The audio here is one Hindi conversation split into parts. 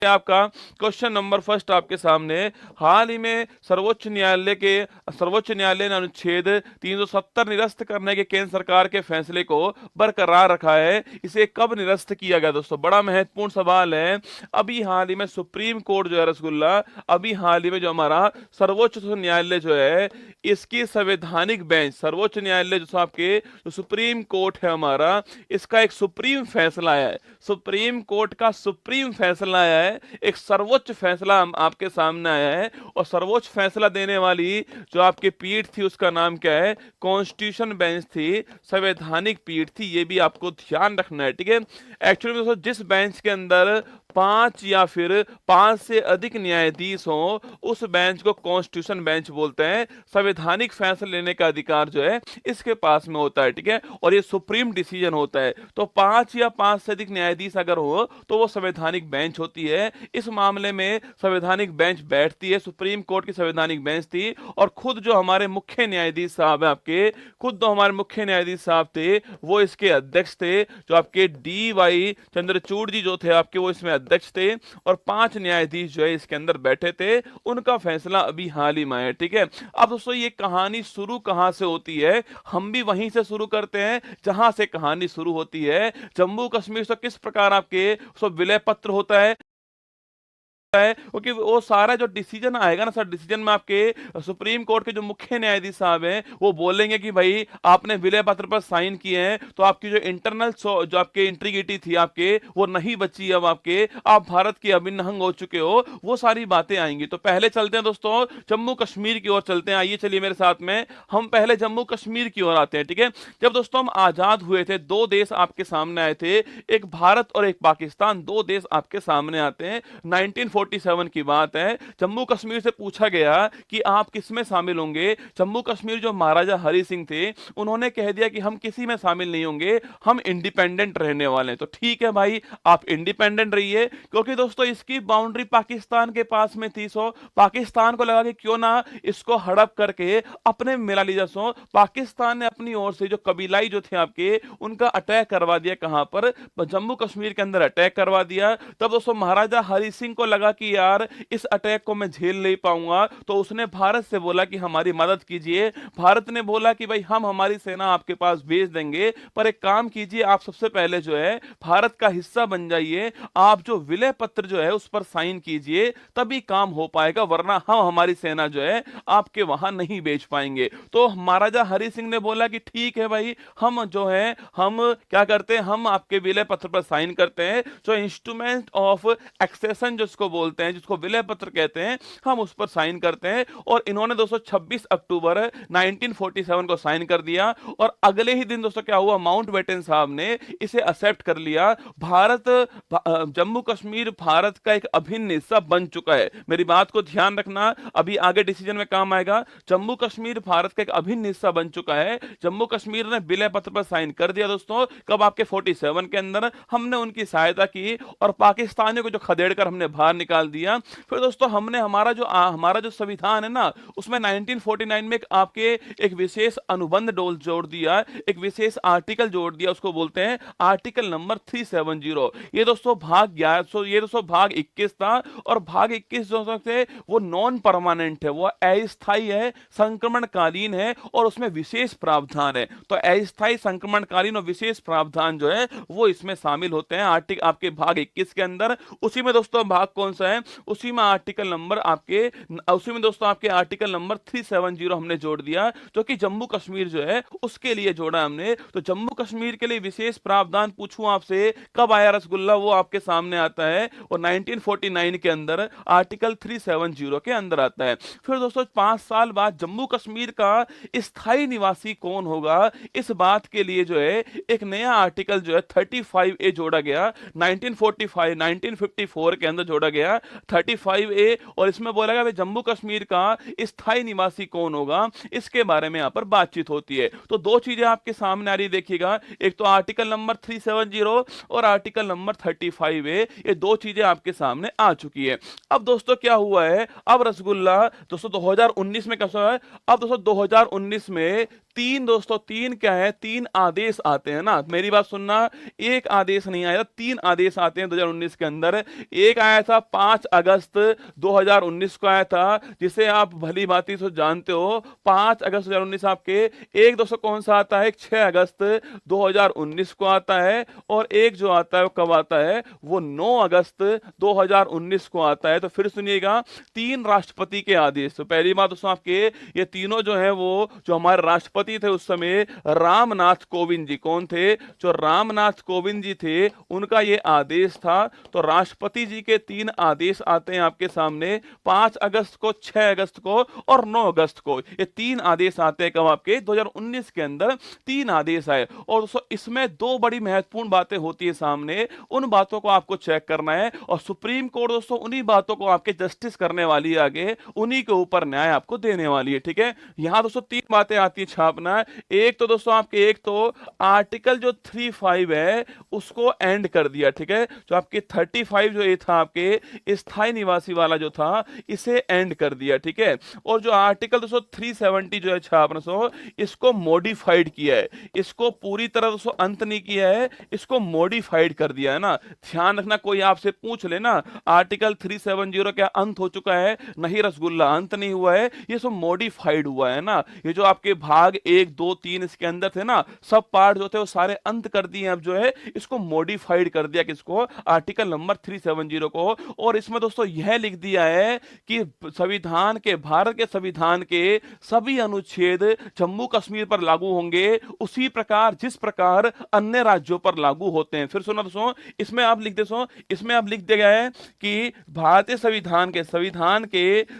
आपका क्वेश्चन नंबर फर्स्ट आपके सामने। हाल ही में सर्वोच्च न्यायालय ने अनुच्छेद 370 निरस्त करने के केंद्र सरकार के फैसले को बरकरार रखा है। इसे कब निरस्त किया गया दोस्तों, बड़ा महत्वपूर्ण सवाल है। अभी हाल ही में सुप्रीम कोर्ट जो है रसगुल्ला, अभी हाल ही में जो हमारा सर्वोच्च न्यायालय जो है, इसकी संवैधानिक बेंच, सर्वोच्च न्यायालय जो आपके जो सुप्रीम कोर्ट है हमारा, इसका एक सुप्रीम फैसला आया है। सुप्रीम कोर्ट का सुप्रीम फैसला आया है, एक सर्वोच्च फैसला आपके सामने आया है। और सर्वोच्च फैसला देने वाली जो आपकी पीठ थी उसका नाम क्या है, कॉन्स्टिट्यूशन बेंच थी, संवैधानिक पीठ थी। ये भी आपको ध्यान रखना है, ठीक है। एक्चुअली में दोस्तों जिस बेंच के अंदर 5 या फिर 5 से अधिक न्यायाधीश हो, उस बेंच को कॉन्स्टिट्यूशन बेंच बोलते हैं। संवैधानिक फैसला लेने का अधिकार जो है इसके पास में होता है, ठीक है। और ये सुप्रीम डिसीजन होता है। तो 5 या 5 से अधिक न्यायाधीश अगर हो तो वो संवैधानिक बेंच होती है। इस मामले में संवैधानिक बेंच बैठती है, सुप्रीम कोर्ट की संवैधानिक बेंच थी। और खुद जो हमारे मुख्य न्यायाधीश साहब है आपके, खुद जो हमारे मुख्य न्यायाधीश साहब थे वो इसके अध्यक्ष थे, जो आपके DY चंद्रचूड़ जी जो थे आपके, वो इसमें अध्यक्ष थे। और 5 न्यायाधीश जो है इसके अंदर बैठे थे। उनका फैसला अभी हाल ही में है, ठीक है। अब दोस्तों ये कहानी शुरू कहां से होती है, हम भी वहीं से शुरू करते हैं जहां से कहानी शुरू होती है। जम्मू कश्मीर से किस प्रकार आपके विलय पत्र होता है, क्योंकि वो सारा जो डिसीजन आएगा ना सर, डिसीजन में आपके सुप्रीम कोर्ट के जो मुख्य न्यायाधीश साहब हैं वो बोलेंगे कि भाई आपने विलय पत्र पर साइन किए हैं, तो आपकी जो इंटरनल जो आपके इंटीग्रिटी थी आपके, वो नहीं बची। अब आप भारत के अभिन्न अंग हो चुके हो, वो सारी बातें आएंगी। तो पहले चलते हैं दोस्तों जम्मू कश्मीर की ओर चलते हैं। आइए चलिए मेरे साथ में, हम पहले जम्मू कश्मीर की ओर आते हैं, ठीक है। जब दोस्तों हम आजाद हुए थे, 2 देश आपके सामने आए थे, एक भारत और एक पाकिस्तान, 2 देश आपके सामने आते हैं। 1947 की बात है। जम्मू कश्मीर से पूछा गया कि आप किस में शामिल होंगे। जम्मू कश्मीर जो महाराजा हरि सिंह थे, उन्होंने कह दिया कि हम किसी में शामिल नहीं होंगे, हम इंडिपेंडेंट रहने वाले हैं। तो ठीक है भाई, आप इंडिपेंडेंट रहिए, क्योंकि दोस्तों इसकी बाउंड्री पाकिस्तान के पास में थी। सो पाकिस्तान को लगा कि क्यों ना इसको हड़प करके अपने में मिला लीजा। सो पाकिस्तान ने अपनी ओर से जो कबीलाई जो थे आपके, उनका अटैक करवा दिया। कहां पर, जम्मू कश्मीर के अंदर अटैक करवा दिया। तब दोस्तों महाराजा हरि सिंह को लगा कि यार इस अटैक को मैं झेल नहीं पाऊंगा, तो उसने भारत से बोला कि हमारी मदद कीजिए। भारत ने बोला कि भाई हम हमारी सेना आपके पास भेज देंगे, पर एक काम कीजिए, आप सबसे पहले जो है भारत का हिस्सा बन जाइए, आप जो विलय पत्र जो है उस पर साइन कीजिए, तभी काम हो पाएगा, वरना हम हमारी सेना जो है आपके वहां नहीं भेज पाएंगे। तो महाराजा हरि सिंह ने बोला कि ठीक है भाई, हम जो है हम क्या करते हैं, हम आपके विलय पत्र पर साइन करते हैं। जो इंस्ट्रूमेंट ऑफ एक्सेशन जिसको बोलते हैं, जिसको विलय पत्र कहते हैं, हम उस पर साइन करते हैं। और इन्होंने दोस्तों 26 अक्टूबर 1947 को साइन कर दिया। और अगले ही दिन दोस्तों क्या हुआ, माउंटबेटन साहब ने इसे एक्सेप्ट कर लिया। जम्मू कश्मीर भारत का एक अभिन्न हिस्सा बन चुका है। मेरी बात को ध्यान रखना, अभी आगे डिसीजन में काम आएगा। जम्मू कश्मीर भारत का एक अभिन्न हिस्सा बन चुका है। जम्मू कश्मीर ने विलय पत्र पर साइन कर दिया दोस्तों, कब, आपके 47 के अंदर। हमने उनकी सहायता की और पाकिस्तानियों को जो खदेड़ कर हमने बाहर निकाल दिया। फिर दोस्तों हमने हमारा जो संविधान है ना, उसमें 1949 में आपके एक विशेष अनुबंध जोड़ दिया, एक विशेष आर्टिकल जोड़ दिया, उसको बोलते हैं आर्टिकल नंबर 370। ये दोस्तों भाग 11, ये दोस्तों भाग 21 था। और भाग 21 जो से वो नॉन परमानेंट है, वो अस्थायी है, संक्रमणकालीन है, और उसमें विशेष प्रावधान है। तो अस्थायी, संक्रमणकालीन और विशेष प्रावधान जो है वो इसमें शामिल होते हैं आर्टिकल आपके भाग 21 के अंदर। उसी में दोस्तों भाग कौन सा है, उसी में आर्टिकल नंबर उसी में दोस्तों आपके आर्टिकल नंबर 370 हमने जोड़ दिया, जो कि जम्मू कश्मीर जो है उसके लिए जोड़ा हमने। तो जम्मू कश्मीर के लिए विशेष प्रावधान पूछूं आपसे कब आया रसगुल्ला, वो आपके सामने आता है, और 1949 के अंदर आर्टिकल 370 के अंदर आता है। फिर दोस्तों 5 साल बाद जम्मू कश्मीर का स्थायी निवासी कौन होगा, इस बात के लिए जो है एक नया आर्टिकल जो है 35A जोड़ा गया। 1954 के अंदर जोड़ा गया। क्या 35A, और इसमें बोला गया जम्मू कश्मीर का स्थायी निवासी कौन होगा, इसके बारे में यहां पर बातचीत होती है। तो दो चीजें आपके सामने आ रही देखिएगा, एक तो आर्टिकल नंबर 370 और आर्टिकल नंबर 35A, ये दो चीजें आपके सामने आ चुकी है। अब दोस्तों क्या हुआ है, अब रसगुल्ला दोस्तों 2019 में कैसा है, अब दोस्तों 2019 में तीन क्या है, तीन आदेश आते हैं ना, मेरी बात सुनना, एक आदेश नहीं आया, तीन आदेश आते हैं 2019 के अंदर। एक आया था 5 अगस्त 2019 को आया था, जिसे आप भली भांति से जानते हो, 5 अगस्त 2019 आपके। एक दोस्तों कौन सा आता है, एक 6 अगस्त 2019 को आता है, और एक जो आता है वो कब आता है, वो 9 अगस्त 2019 को आता है। तो फिर सुनिएगा, तीन राष्ट्रपति के आदेश। तो पहली बात दोस्तों आपके, ये तीनों जो है वो जो हमारे राष्ट्रपति थे उस समय, रामनाथ कोविंद जी। कौन थे, जो रामनाथ कोविंद जी थे, उनका ये आदेश था। तो राष्ट्रपति जी के तीन आदेश आते हैं आपके सामने, 5 अगस्त को, 6 अगस्त को और 9 अगस्त को। ये तीन आदेश आते हैं कब, आपके 2019 के अंदर तीन आदेश आए। और दोस्तों इसमें दो बड़ी महत्वपूर्ण बातें होती है सामने, उन बातों को आपको चेक करना है, और सुप्रीम कोर्ट दोस्तों उन्हीं बातों को आपके जस्टिस करने वाली है, आगे उन्हीं के ऊपर न्याय आपको देने वाली है। ठीक है, यहां दोस्तों तीन बातें आती है छापना। एक तो दोस्तों आपके, एक तो आर्टिकल जो 35 है उसको एंड कर दिया। ठीक है, जो आपके 35 जो ये था आपके स्थायी निवासी वाला जो था, इसे एंड कर दिया। ठीक है, और जो आर्टिकल दोस्तों 370 जो है छापना सो, इसको मॉडिफाइड किया है, इसको पूरी तरह दोस्तों अंत नहीं किया है, इसको मॉडिफाइड कर दिया है ना। ध्यान रखना, कोई आपसे पूछ लेना आर्टिकल 370 क्या अंत हो चुका है, नहीं रसगुल्ला, अंत नहीं हुआ है, ये सब मॉडिफाइड हुआ है ना। ये जो आपके भाग 1, 2, 3 इसके अंदर थे ना, सब पार्ट जो थे वो सारे अंत कर दिए, अब जो है इसको मॉडिफाइड कर दिया, किसको, आर्टिकल नंबर 370 को। और इसमें दोस्तों यह लिख दिया है कि संविधान के, भारत के संविधान के सभी अनुच्छेद जम्मू कश्मीर पर लागू होंगे, उसी प्रकार जिस प्रकार अन्य राज्यों पर लागू होते हैं। फिर सुनो दोस्तों, इसमें आप लिख दो, इसमें आप लिख दिया गया है कि भारतीय संविधान के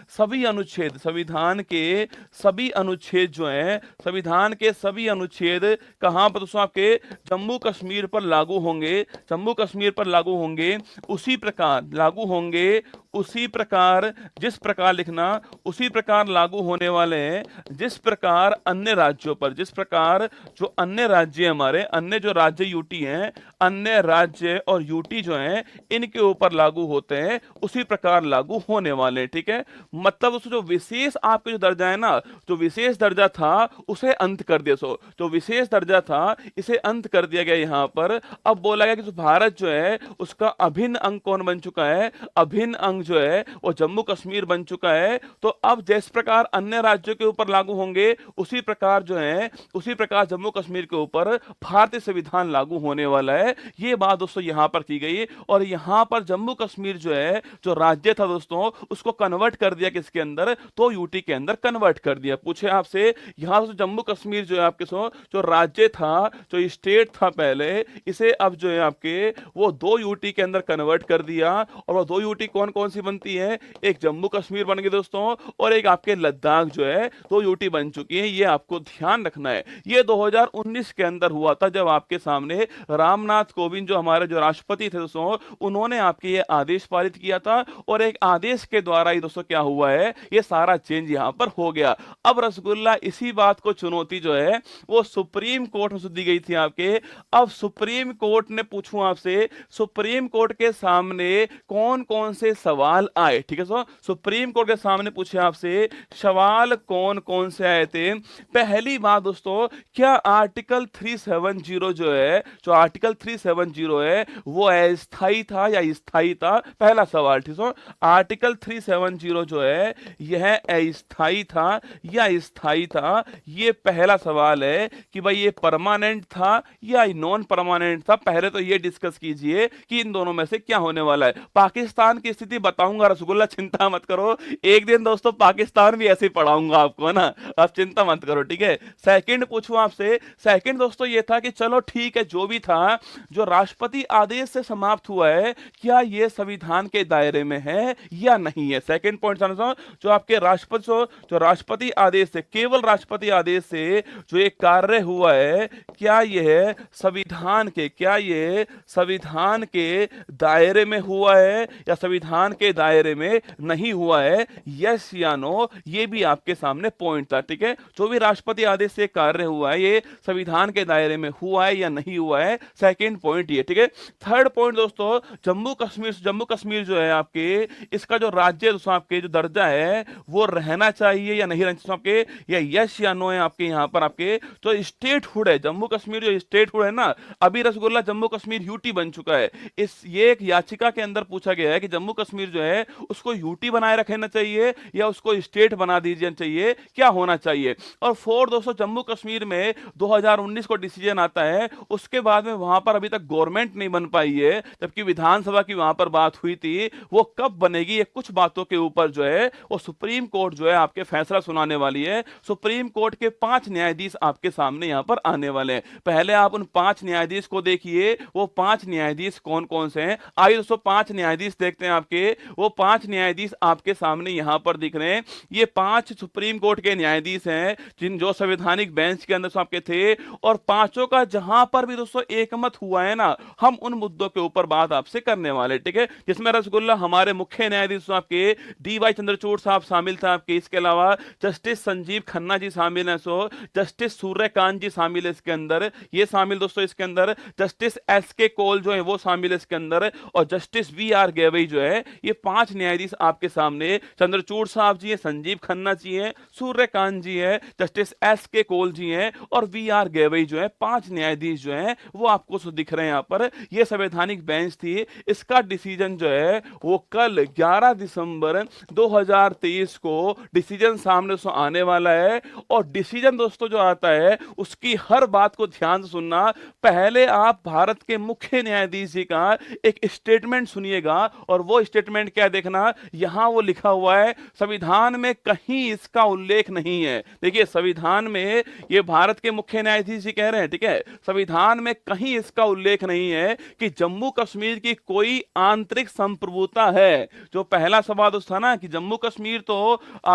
सभी अनुच्छेद, संविधान के सभी अनुच्छेद जो है, संविधान के सभी अनुच्छेद कहां पर दोस्तों आपके जम्मू कश्मीर पर लागू होंगे, जम्मू कश्मीर पर लागू होंगे, उसी प्रकार लागू होंगे, उसी प्रकार जिस प्रकार लिखना, उसी प्रकार लागू होने वाले हैं जिस प्रकार अन्य राज्यों पर, जिस प्रकार जो अन्य राज्य हमारे, अन्य जो राज्य यूटी हैं, अन्य राज्य और यूटी जो हैं, इनके ऊपर लागू होते हैं, उसी प्रकार लागू होने वाले हैं। ठीक है, मतलब उसको जो विशेष आपके जो दर्जा है ना, जो विशेष दर्जा था उसे अंत कर दिया। सो जो विशेष दर्जा था इसे अंत कर दिया गया यहां पर। अब बोला गया कि जो भारत जो है उसका अभिन्न अंग कौन बन चुका है, अभिन्न अंग जो है वो जम्मू कश्मीर बन चुका है। तो अब जिस प्रकार अन्य राज्यों के ऊपर लागू होंगे, उसी प्रकार जो है, उसी प्रकार जम्मू कश्मीर के ऊपर भारतीय संविधान लागू होने वाला है। ये बात दोस्तों यहां पर की गई, और यहां पर जम्मू कश्मीर जो है, जो राज्य था दोस्तों, उसको कन्वर्ट कर दिया किसके अंदर, तो यूटी के अंदर कन्वर्ट कर दिया। पूछे आपसे, यहां से जम्मू कश्मीर जो है आपके जो राज्य था, जो स्टेट था पहले, इसे अब जो है आपके वो 2 यूटी के अंदर कन्वर्ट कर दिया। और वो 2 यूटी कौन कौन सी बनती है, एक जम्मू कश्मीर बन गई दोस्तों, और एक आपके लद्दाख जो है 2 यूटी बन चुकी है। ये आपको ध्यान रखना है। ये 2019 के अंदर हुआ था, जब आपके सामने रामनाथ कोविंद जो हमारे जो राष्ट्रपति थे दोस्तों, उन्होंने आपके ये आदेश पारित किया था, और एक आदेश के द्वारा ही दोस्तों क्या हुआ है, ये सारा चेंज यहां पर हो गया। अब रसगुल्ला इसी बात को चुनौती जो है वो सुप्रीम कोर्ट में दी गई थी आपके। अब सुप्रीम कोर्ट ने, पूछूं आपसे, सुप्रीम कोर्ट के सामने कौन कौन से सवाल आए। ठीक है, सुप्रीम कोर्ट के सामने पूछे आपसे सवाल कौन कौन से आए थे। पहली बात दोस्तों, क्या आर्टिकल 370 जो है, जो आर्टिकल 370 है वो अस्थायी था या स्थायी था, पहला सवाल। ठीक है, आर्टिकल 370 जो है यह अस्थायी था या स्थायी था, ये पहला सवाल है कि भाई ये परमानेंट था या नॉन परमानेंट था। पहले तो ये डिस्कस कीजिए कि इन दोनों में से क्या होने वाला है। पाकिस्तान की स्थिति बताऊंगा रसगुल्ला, चिंता मत करो, एक दिन दोस्तों पाकिस्तान भी ऐसे ही पढ़ाऊंगा आपको, है ना, आप चिंता मत करो। ठीक है, सेकंड पूछूं आपसे, सेकंड दोस्तों ये था कि चलो ठीक है, जो भी था, जो राष्ट्रपति आदेश से समाप्त हुआ है, क्या ये संविधान के दायरे में है या नहीं है। सेकंड पॉइंट जो आपके राष्ट्रपति आदेश से, केवल राष्ट्रपति आदेश से जो एक कार्य हुआ है, क्या यह संविधान के, क्या यह संविधान के दायरे में हुआ है या संविधान के दायरे में नहीं हुआ है, यस या नो, ये भी आपके सामने पॉइंट था। ठीक है, जो भी राष्ट्रपति आदेश से कार्य हुआ है ये संविधान के दायरे में हुआ है या नहीं हुआ है, सेकंड पॉइंट ये। ठीक है, थर्ड पॉइंट दोस्तों, जम्मू कश्मीर जो है आपके, इसका जो राज्य दोस्तों आपके जो दर्जा है वो रहना चाहिए या नहीं रहना चाहिए आपके, या यस या नो है आपके यहाँ पर। आपके जो स्टेटहुड है जम्मू कश्मीर, जो स्टेटहुड है ना, अभी रसगुल्ला जम्मू कश्मीर यूटी बन चुका है। ये एक याचिका के अंदर पूछा गया है कि जम्मू कश्मीर जो है उसको यूटी बनाए रखना चाहिए या उसको स्टेट बना दीजिए चाहिए, क्या होना चाहिए। और फोर दोस्तों, जम्मू कश्मीर में 2019 को डिसीजन आता है, उसके बाद में वहां पर अभी तक गवर्नमेंट नहीं बन पाई है, जबकि विधानसभा की वहां पर बात हुई थी। वो कब बनेगी, ये कुछ बातों के ऊपर जो है वो सुप्रीम कोर्ट जो है आपके फैसला सुनाने वाली है। सुप्रीम कोर्ट के 5 न्यायाधीश आपके सामने यहां पर आने वाले हैं। पहले आप उन 5 न्यायाधीश को देखिए, वो 5 न्यायाधीश कौन कौन से हैं। आइए दोस्तों 5 न्यायाधीश देखते हैं आपके। वो 5 न्यायाधीश आपके सामने यहां पर दिख रहे हैं। ये 5 सुप्रीम कोर्ट के न्यायाधीश हैं जो संवैधानिक बेंच के अंदर आपके थे, और पांचों का जहां पर भी दोस्तों एकमत हुआ है ना, हम उन मुद्दों के ऊपर बात आपसे करने वाले। ठीक है, जिसमें रसगुल्ला हमारे मुख्य न्यायाधीश आपके DY चंद्रचूड़ साहब शामिल था आपके, इसके अलावा जस्टिस संजीव खन्ना जी शामिल है, जस्टिस सूर्यकांत जी शामिल है इसके अंदर, ये शामिल दोस्तों इसके अंदर, जस्टिस SK कौल जो है वो शामिल है इसके अंदर, और जस्टिस VR गवई जो है। ये 5 न्यायाधीश आपके सामने, चंद्रचूड़ साहब जी है, संजीव खन्ना जी है, सूर्यकांत जी है, जस्टिस SK कौल जी हैं, और VR गवई जो है। 5 न्यायाधीश जो हैं वो आपको दिख रहे हैं यहां पर। ये संवैधानिक बेंच थी, इसका डिसीजन जो है वो कल 11 दिसंबर 2023 को डिसीजन सामने से आने वाला है। और डिसीजन दोस्तों जो आता है उसकी हर बात को ध्यान से सुनना। पहले आप भारत के मुख्य न्यायाधीश जी का एक स्टेटमेंट सुनिएगा, और वो स्टेटमेंट क्या देखना, यहां वो लिखा हुआ है, संविधान में कहीं इसका उल्लेख नहीं है। देखिए संविधान में, ये भारत के मुख्य न्यायाधीश जी कह रहे हैं, ठीक है, संविधान में कहीं इसका उल्लेख नहीं है कि जम्मू कश्मीर की कोई आंतरिक संप्रभुता है। जो पहला सवाल था ना कि जम्मू कश्मीर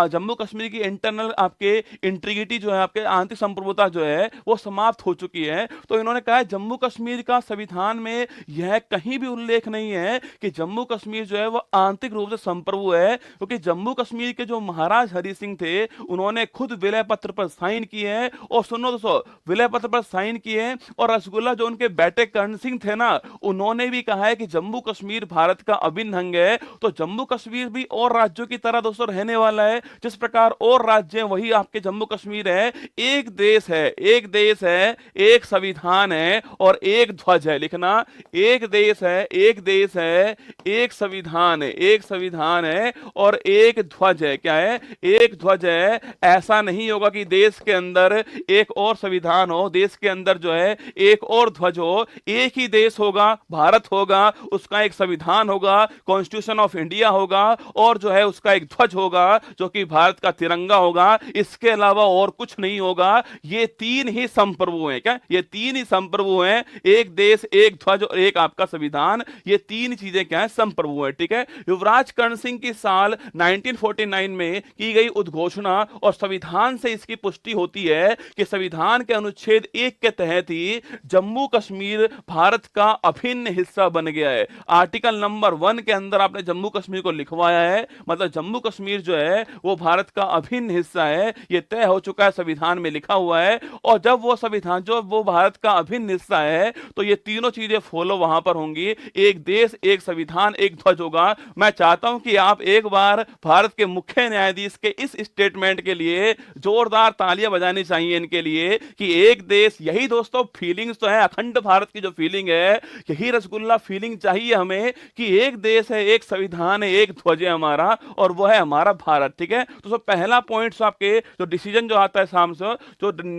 जम्मू कश्मीर की इंटरनल आपके इंटीग्रिटी जो है, आपके आंतरिक संप्रभुता जो है वो समाप्त हो चुकी है। तो इन्होंने कहा जम्मू कश्मीर का संविधान में यह कहीं भी उल्लेख नहीं है कि जम्मू कश्मीर जो है वो आंतरिक रूप से संप्रभु है, क्योंकि जम्मू कश्मीर के जो महाराज हरि सिंह थे उन्होंने खुद विलय पत्र पर साइन किए हैं। और सुनो दोस्तों, विलय पत्र पर साइन किए, और रसगुल्ला जो उनके बेटे कर्ण सिंह थे ना, उन्होंने भी कहा है कि जम्मू कश्मीर भारत का अभिन्न अंग है। तो जम्मू कश्मीर भी और राज्यों की तरह दोस्तों रहने वाला है, जिस प्रकार और राज्य वही आपके जम्मू कश्मीर है। एक देश है, एक देश है, एक संविधान है और एक ध्वज है। लिखना, एक देश है, एक देश है, एक संविधान है, एक संविधान है और एक ध्वज है। क्या है? एक ध्वज है। ऐसा नहीं होगा कि देश के अंदर एक और संविधान हो, देश के अंदर जो है एक और ध्वज हो। एक ही देश होगा, भारत होगा, उसका एक संविधान होगा, कॉन्स्टिट्यूशन ऑफ इंडिया होगा, और जो है उसका एक ध्वज होगा जो कि भारत का तिरंगा होगा। इसके अलावा और कुछ नहीं होगा। ये 3 ही संप्रभु हैं। क्या? ये 3 ही संप्रभु हैं, एक देश, एक ध्वज और एक आपका संविधान। ये 3 चीजें क्या है? संप्रभु है। ठीक है, युवराज कर्ण सिंह की साल 1949 में की गई उद्घोषणा और संविधान से इसकी पुष्टि होती है कि संविधान के अनुच्छेद 1 के तहत ही जम्मू कश्मीर भारत का अभिन्न हिस्सा बन गया है। आर्टिकल नंबर 1 के अंदर आपने जम्मू कश्मीर को लिखवाया है, मतलब जम्मू कश्मीर जो है वो भारत का अभिन्न हिस्सा है। ये तय हो चुका है, संविधान में लिखा हुआ है। और जब वो संविधान जो वो भारत का अभिन्न हिस्सा है तो ये तीनों चीजें फॉलो वहां पर होंगी। एक देश, एक संविधान, एक ध्वज होगा। मैं चाहता हूं कि आप एक बार भारत के मुख्य न्यायाधीश के इस स्टेटमेंट के लिए जोरदार तालियां बजानी चाहिए इनके लिए कि एक देश, यही दोस्तों फीलिंग्स तो है, अखंड भारत की जो फीलिंग है, यही रसगुल्ला फीलिंग चाहिए हमें कि एक देश है, एक संविधान है, एक ध्वज है हमारा, और वो है हमारा भारत। ठीक है, तो सब पहला पॉइंट आपके जो डिसीजन जो आता है सामने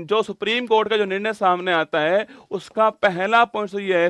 जो सुप्रीम कोर्ट का जो निर्णय सामने आता है उसका पहला पॉइंट ये है।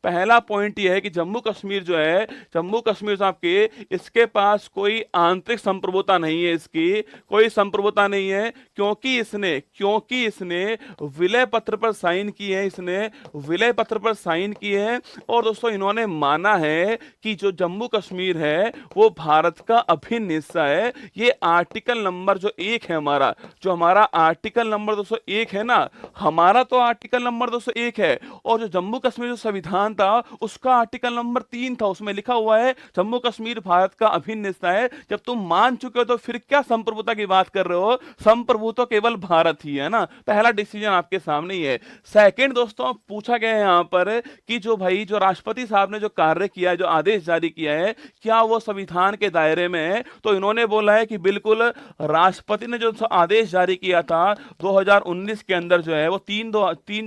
पहला पॉइंट ये है कि जम्मू कश्मीर जो है, जम्मू कश्मीर आपके, इसके पास कोई आंतरिक संप्रभुता नहीं है, इसकी कोई संप्रभुता नहीं है, क्योंकि इसने विलय पत्र पर साइन किए हैं, इसने विलय पत्र पर साइन किए हैं। और दोस्तों इन्होंने माना है कि जो जम्मू कश्मीर है वो भारत का अभिन्न हिस्सा है। ये आर्टिकल नंबर जो 1 है हमारा, जो हमारा आर्टिकल नंबर 201 है ना, हमारा तो आर्टिकल नंबर 201 है, और जो जम्मू कश्मीर जो संविधान था उसका आर्टिकल नंबर 3 था, उसमें लिखा लिखा हुआ है जम्मू कश्मीर भारत का अभिन्न हिस्सा है। जब तुम मान चुके हो तो फिर क्या संप्रभुता की बात कर रहे हो? संप्रभु तो केवल भारत ही है ना। पहला डिसीजन आपके सामने ही है। सेकंड दोस्तों पूछा गया है यहां पर कि जो भाई जो राष्ट्रपति साहब ने जो कार्य किया है, जो आदेश जारी किया है, क्या वो संविधान के दायरे में है? तो इन्होंने बोला है कि बिल्कुल राष्ट्रपति ने जो आदेश जारी किया था 2019 के अंदर जो है वो तीन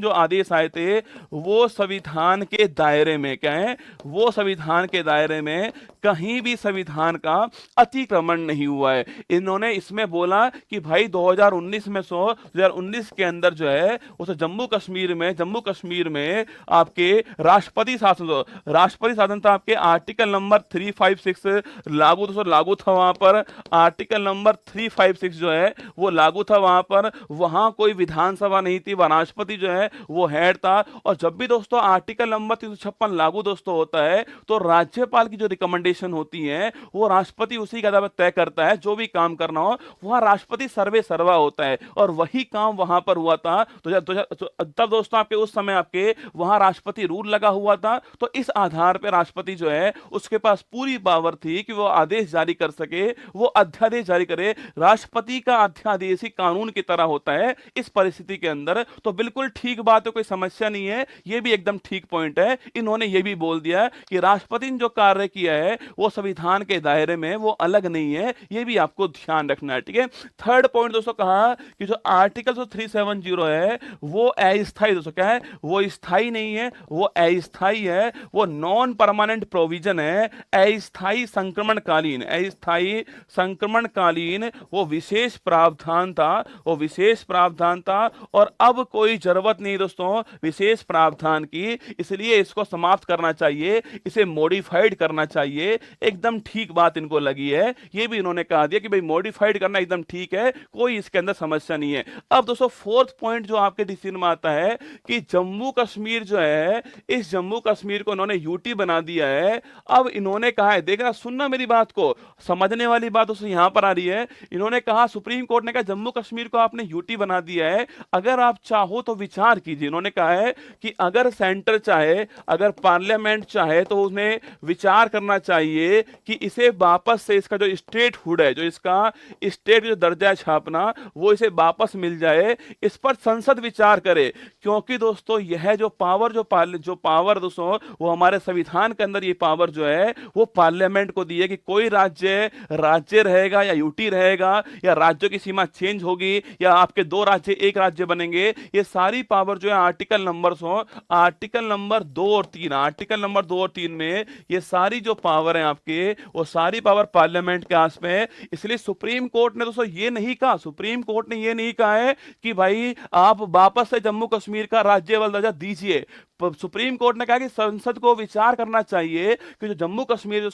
जो आदेश आए थे वो संविधान के दायरे में क्या है, वो संविधान के दायरे में कहीं भी संविधान का अतिक्रमण नहीं हुआ है। इन्होंने इसमें बोला कि भाई 2019 के अंदर जो है उस जम्मू कश्मीर में आपके राष्ट्रपति शासन था। आपके आर्टिकल नंबर 356 लागू था वहां पर। आर्टिकल नंबर 356 जो है वो लागू था वहां पर। वहां कोई विधानसभा नहीं थी, वह राष्ट्रपति जो है वो हेड था। और जब भी दोस्तों आर्टिकल नंबर 356 लागू दोस्तों होता है तो राज्यपाल की जो रिकमेंडेशन होती है वो राष्ट्रपति उसी के आधार पर तय करता है। जो भी काम करना हो वहां राष्ट्रपति सर्वे सर्वा होता है और वही काम वहां पर हुआ था। तब दोस्तों आपके उस समय आपके वहां राष्ट्रपति रूल लगा हुआ था। तो इस आधार पर राष्ट्रपति जो है उसके पास पूरी पावर थी कि वो आदेश जारी कर सके, वो अध्यादेश जारी करे। राष्ट्रपति का अध्यादेश ही कानून की तरह होता है इस परिस्थिति के अंदर। तो बिल्कुल ठीक बात है, कोई समस्या नहीं है, ये भी एकदम ठीक पॉइंट है। इन्होंने ये भी बोल दिया कि राष्ट्रपति ने जो कार्य किया है वो संविधान के दायरे में, वो अलग नहीं है। ये भी आपको ध्यान रखना है, ठीक है। थर्ड पॉइंट दोस्तों कहा कि जो आर्टिकल 370 है वो अस्थायी दोस्तों क्या है, वो स्थायी नहीं है, वो अस्थायी है, वो नॉन परमानेंट प्रोविजन है, अस्थायी संक्रमणकालीन वो विशेष प्रावधान था। और अब कोई जरूरत नहीं दोस्तों विशेष प्रावधान की, इसलिए इसको समाप्त करना चाहिए, इसे मॉडिफाइड करना चाहिए। एकदम ठीक बात इनको लगी है। ये भी इन्होंने कहा दिया कि भाई मॉडिफाइड करना एकदम ठीक है, कोई इसके अंदर समस्या नहीं है। अब दोस्तों फोर्थ पॉइंट जो आपके डिसीजन में आता है कि जम्मू कश्मीर जो है, इस जम्मू कश्मीर को इन्होंने यूटी बना दिया है। अब इन्होंने कहा है, देखना सुनना मेरी बात को, समझने वाली बात दोस्तों यहां पर आ रही है। इन्होंने कहा, सुप्रीम कोर्ट ने कहा जम्मू कश्मीर को आपने यूटी बना दिया है, अगर आप चाहो तो विचार कीजिए। इन्होंने कहा है कि अगर सेंटर चाहे, अगर पार्लियामेंट चाहे तो उन्हें विचार करना चाहिए कि इसे वापस से इसका जो स्टेटहुड है, जो इसका स्टेट जो दर्जा है छापना, वो इसे वापस मिल जाए, इस पर संसद विचार करे। क्योंकि दोस्तों यह जो पावर दोस्तों वो हमारे संविधान के अंदर ये पावर जो है वो पार्लियामेंट को दी है कि कोई राज्य रहेगा या यूटी रहेगा, या राज्यों की सीमा चेंज होगी, या आपके दो राज्य एक राज्य बनेंगे। ये सारी पावर जो है आर्टिकल नंबर 2 और 3 में ये सारी जो पावर है आपके, वो सारी पावर पार्लियामेंट के आस में है। इसलिए सुप्रीम कोर्ट ने दोस्तों ये नहीं कहा है कि भाई आप वापस से जम्मू कश्मीर का राज्य दर्जा दीजिए। सुप्रीम कोर्ट ने कहा कि संसद को विचार करना चाहिए कि जो जम्मू कश्मीर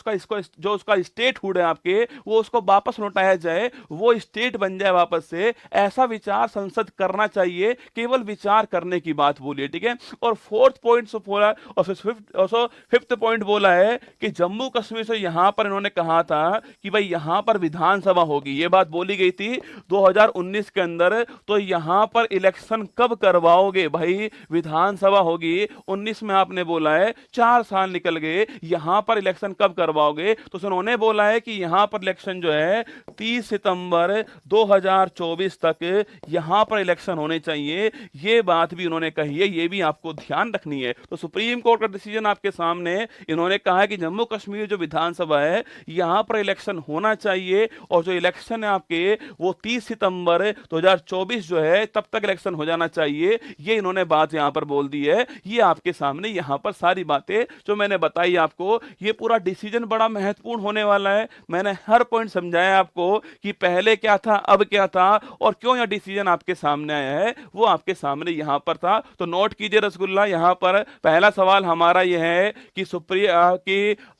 जो उसका स्टेटहुड है आपके, वो उसको वापस लौटाया जाए, वो स्टेट बन जाए वापस से। ऐसा विचार संसद करना चाहिए, केवल विचार करने की बात बोलिए, ठीक है। और फोर्थ पॉइंट बोला, और फिफ्थ पॉइंट बोला है कि जम्मू कश्मीर से यहां पर इन्होंने कहा था कि भाई यहां पर विधानसभा होगी, ये बात बोली गई थी 2019 के अंदर। तो यहां पर इलेक्शन कब करवाओगे भाई, विधानसभा होगी 19 में, आपने बोला है 4 साल निकल गए, यहां पर इलेक्शन कब करवाओगे? तो उन्होंने बोला है कि यहां पर इलेक्शन जो है 30 सितंबर 2024 तक यहां पर इलेक्शन होने चाहिए। ये बात भी उन्होंने कही है, ये भी आपको ध्यान रखनी है। तो सुप्रीम कोर्ट का डिसीजन आपके सामने, इन्होंने कहा है कि जम्मू कश्मीर जो विधानसभा है यहां पर इलेक्शन होना चाहिए, और जो इलेक्शन है आपके वो 30 सितंबर 2024 जो है तब तक इलेक्शन हो जाना चाहिए। ये इन्होंने बात यहां पर बोल दी है। ये आपके सामने यहां पर सारी बातें जो मैंने बताई आपको, ये पूरा डिसीजन बड़ा महत्वपूर्ण होने वाला है। मैंने हर पॉइंट समझाया आपको कि पहले क्या था, अब क्या था, और क्यों यह डिसीजन आपके सामने आया है, वो आपके सामने यहां पर था। तो नोट कीजिए रसगुल्ला, यहां पर पहला सवाल हमारा यह है कि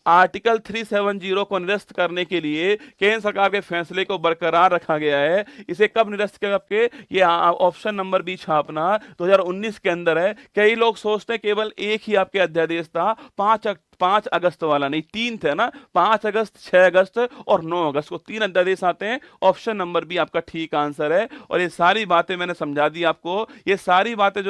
आर्टिकल 370 को निरस्त करने के लिए केंद्र सरकार के फैसले को बरकरार रखा गया है। इसे कब निरस्त किया? आपके ये ऑप्शन नंबर बी छापना 2019 के अंदर है। कई लोग सोचते हैं केवल एक ही आपके अध्यादेश था, 5 अगस्त वाला नहीं, 3 थे ना, 5 अगस्त, 6 अगस्त और 9 अगस्त को 3 अध्यादेश आते हैं। ऑप्शन नंबर बी आपका ठीक आंसर है। और ये सारी बातें मैंने समझा दी आपको। ये सारी बातें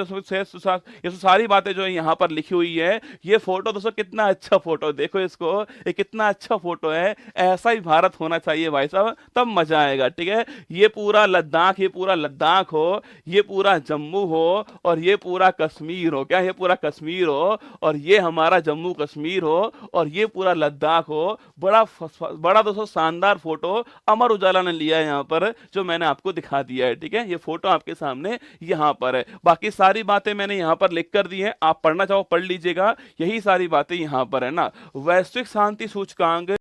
जो है यहाँ पर लिखी हुई है। ये फोटो दोस्तों कितना अच्छा फोटो, देखो इसको। इसको, ये कितना अच्छा फोटो है, ऐसा ही भारत होना चाहिए भाई साहब, तब मजा आएगा। ठीक है, ये पूरा लद्दाख हो, ये पूरा जम्मू हो, और ये पूरा कश्मीर हो, क्या ये पूरा कश्मीर हो, और ये हमारा जम्मू कश्मीर हो, और ये पूरा लद्दाख हो। बड़ा दोस्तों शानदार फोटो अमर उजाला ने लिया है यहाँ पर, जो मैंने आपको दिखा दिया है। ठीक है, ये फोटो आपके सामने यहाँ पर है, बाकी सारी बातें मैंने यहाँ पर लिख कर दी है, आप पढ़ना चाहो पढ़ लीजिएगा, यही सारी बातें यहाँ पर है ना। वैश्विक शांति सूचकांक